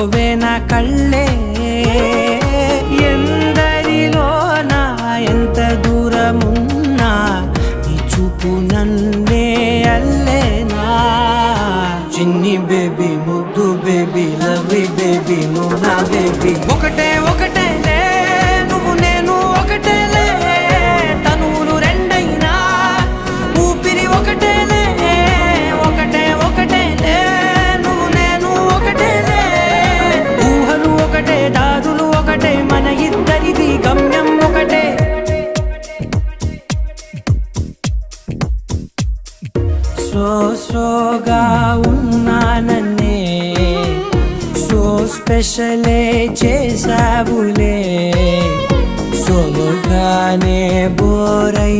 నా కళ్ళే ఎందరిలోనా ఎంత దూరమున్నా నీ చూపు నన్నే అల్లేనా చిన్ని బేబీ ముద్దు బేబీ లవ్లీ బేబీ నువ్వు నా బేబీ ఒకటే ఒకటేలే నువ్వు నేను ఒకటేలే తనువులు రెండైనా ఊపిరి ఒకటేలే ఒకటే ఒకటేలే నువ్వు నేను ఒకటేలే ఊహలు ఒకటే దారులు ఒకటే మన ఇద్దరిది గమ్యం ఒకటే స్లోగా ఉన్నానన్నే సో స్పెషలే చేసావులే సోలోగానే బోరై